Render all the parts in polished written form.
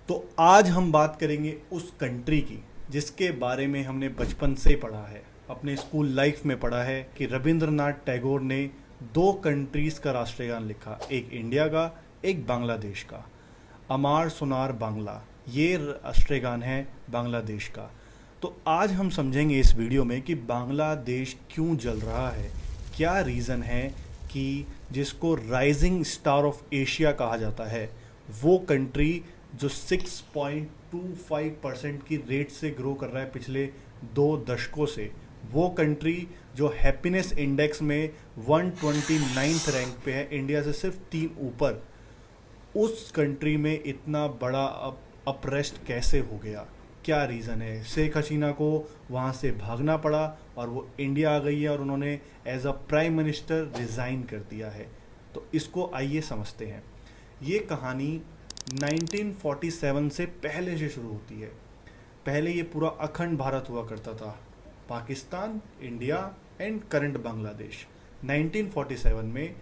तो आज हम बात करेंगे उस कंट्री की जिसके बारे में हमने बचपन से पढ़ा है, अपने स्कूल लाइफ में पढ़ा है कि रविंद्रनाथ टैगोर ने दो कंट्रीज का राष्ट्रगान लिखा, एक इंडिया का, एक बांग्लादेश का। अमार सोनार बांग्ला, ये राष्ट्रगान है बांग्लादेश का। तो आज हम समझेंगे इस वीडियो में कि बांग्लादेश क्यों जल रहा है, क्या रीज़न है कि जिसको राइजिंग स्टार ऑफ एशिया कहा जाता है, वो कंट्री जो 6.25% की रेट से ग्रो कर रहा है पिछले 2 दशकों से, वो कंट्री जो हैप्पीनेस इंडेक्स में 129 रैंक पे है, इंडिया से सिर्फ 3 ऊपर, उस कंट्री में इतना बड़ा अप्रेस्ट कैसे हो गया? क्या रीज़न है? शेख हसीना को वहाँ से भागना पड़ा और वो इंडिया आ गई है और उन्होंने as a prime minister resign कर दिया है। तो इसको आइए समझते हैं। ये कहानी 1947 से पहले से शुरू होती है। पहले ये पूरा अखंड भारत हुआ करता था, Pakistan, India and current Bangladesh. 1947 में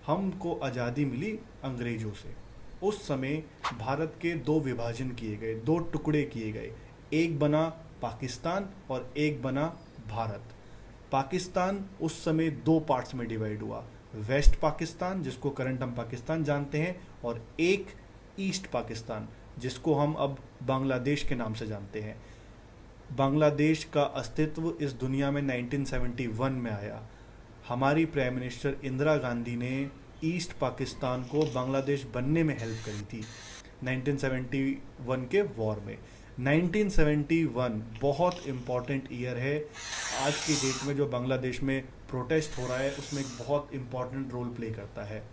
हमको आज़ादी मिली अंग्रेज़ों से। उस समय भारत के 2 विभाजन किए गए, 2 टुकड़े किए गए, एक बना पाकिस्तान और एक बना भारत। पाकिस्तान उस समय 2 पार्ट्स में डिवाइड हुआ, वेस्ट पाकिस्तान जिसको करंट हम पाकिस्तान जानते हैं, और एक ईस्ट पाकिस्तान जिसको हम अब बांग्लादेश के नाम से जानते हैं। बांग्लादेश का अस्तित्व इस दुनिया में 1971 में आया। हमारी प्राइम मिनिस्टर इंदिरा गांधी ने ईस्ट पाकिस्तान को बांग्लादेश बनने में हेल्प करी थी 1971 के वॉर में। 1971 बहुत इम्पॉर्टेंट ईयर है। आज की डेट में जो बांग्लादेश में प्रोटेस्ट हो रहा है उसमें एक बहुत इम्पॉर्टेंट रोल प्ले करता है।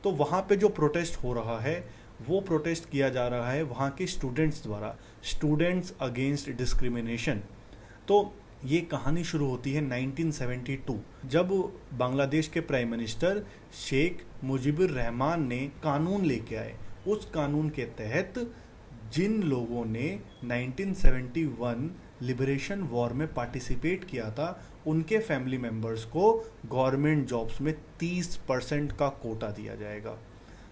तो वहाँ पे जो प्रोटेस्ट हो रहा है वो प्रोटेस्ट किया जा रहा है वहाँ के स्टूडेंट्स द्वारा, स्टूडेंट्स अगेंस्ट डिस्क्रिमिनेशन। तो ये कहानी शुरू होती है 1972 जब बांग्लादेश के प्राइम मिनिस्टर शेख मुजीबुर रहमान ने कानून लेके आए। उस कानून के तहत जिन लोगों ने 1971 लिबरेशन वॉर में पार्टिसिपेट किया था, उनके फैमिली मेंबर्स को गवर्नमेंट जॉब्स में 30% का कोटा दिया जाएगा।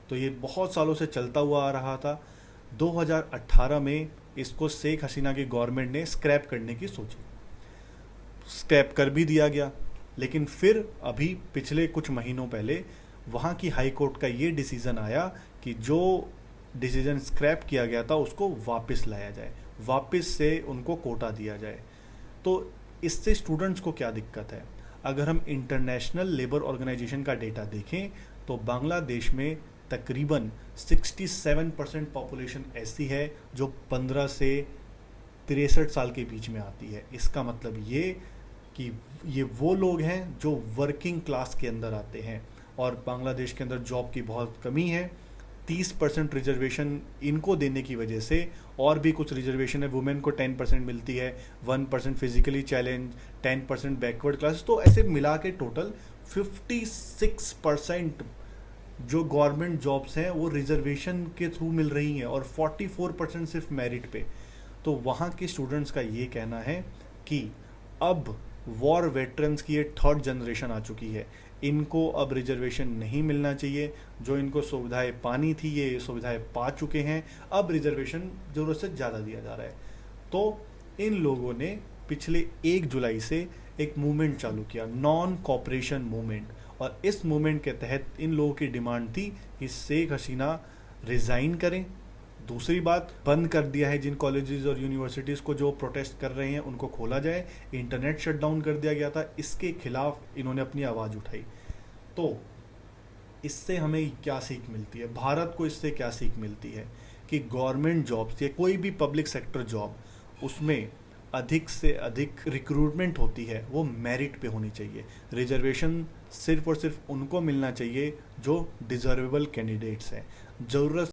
तो ये बहुत सालों से चलता हुआ आ रहा था। 2018 में इसको शेख हसीना की गवर्नमेंट ने स्क्रैप करने की सोची, स्क्रैप कर भी दिया गया। लेकिन फिर अभी पिछले कुछ महीनों पहले वहाँ की हाई कोर्ट का ये डिसीज़न आया कि जो डिसीज़न स्क्रैप किया गया था उसको वापस लाया जाए, वापस से उनको कोटा दिया जाए। तो इससे स्टूडेंट्स को क्या दिक्कत है? अगर हम इंटरनेशनल लेबर ऑर्गेनाइजेशन का डेटा देखें तो बांग्लादेश में तकरीबन 67% पॉपुलेशन ऐसी है जो 15 से 63 साल के बीच में आती है। इसका मतलब ये कि ये वो लोग हैं जो वर्किंग क्लास के अंदर आते हैं और बांग्लादेश के अंदर जॉब की बहुत कमी है। 30% रिजर्वेशन इनको देने की वजह से, और भी कुछ रिजर्वेशन है, वुमेन को 10% मिलती है, 1% फिजिकली चैलेंज, 10% बैकवर्ड क्लास, तो ऐसे मिला के टोटल 56% जो गवर्नमेंट जॉब्स हैं वो रिजर्वेशन के थ्रू मिल रही हैं और 44% सिर्फ मेरिट पे। तो वहाँ के स्टूडेंट्स का ये कहना है कि अब वॉर वेटरन्स की ये 3rd जनरेशन आ चुकी है, इनको अब रिजर्वेशन नहीं मिलना चाहिए। जो इनको सुविधाएं पानी थी ये सुविधाएं पा चुके हैं, अब रिजर्वेशन ज़रूरत से ज़्यादा दिया जा रहा है। तो इन लोगों ने पिछले 1 जुलाई से एक मूवमेंट चालू किया, नॉन कॉपरेशन मूवमेंट, और इस मूवमेंट के तहत इन लोगों की डिमांड थी कि शेख हसीना रिज़ाइन करें। दूसरी बात, बंद कर दिया है जिन कॉलेजेस और यूनिवर्सिटीज़ को जो प्रोटेस्ट कर रहे हैं उनको खोला जाए। इंटरनेट शटडाउन कर दिया गया था, इसके खिलाफ इन्होंने अपनी आवाज़ उठाई। तो इससे हमें क्या सीख मिलती है, भारत को इससे क्या सीख मिलती है कि गवर्नमेंट जॉब्स या कोई भी पब्लिक सेक्टर जॉब, उसमें अधिक से अधिक रिक्रूटमेंट होती है वो मेरिट पे होनी चाहिए। रिजर्वेशन सिर्फ और सिर्फ उनको मिलना चाहिए जो डिजर्वेबल कैंडिडेट्स हैं। ज़रूरत